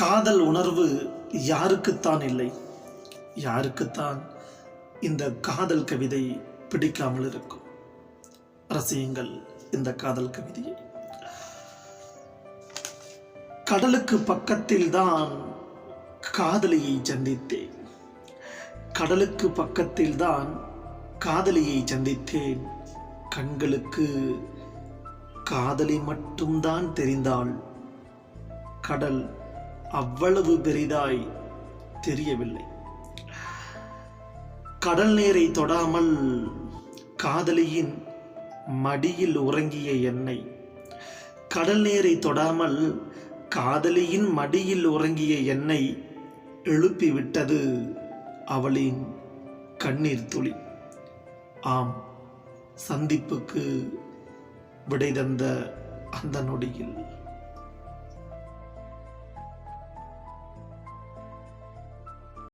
காதல் உணர்வு யாருக்குத்தான் இல்லை? யாருக்குத்தான் இந்த காதல் கவிதை பிடிக்காமல் இருக்கும்? ரசியுங்கள் இந்த காதல் கவிதையை. கடலுக்கு பக்கத்தில் தான் காதலியை சந்தித்தேன். கடலுக்கு பக்கத்தில் தான் காதலியை சந்தித்தேன். கண்களுக்கு காதலி மட்டும்தான் தெரிந்தாள். கடல் அவ்வளவு பெரிதாய் தெரியவில்லை. கடல் நீரை தொடாமல் காதலியின் மடியில் உறங்கிய என்னை, கடல் நீரை தொடாமல் காதலியின் மடியில் உறங்கிய என்னை எழுப்பிவிட்டது அவளின் கண்ணீர் துளி. ஆம், சந்திப்புக்கு விடை தந்த அந்த நொடியில்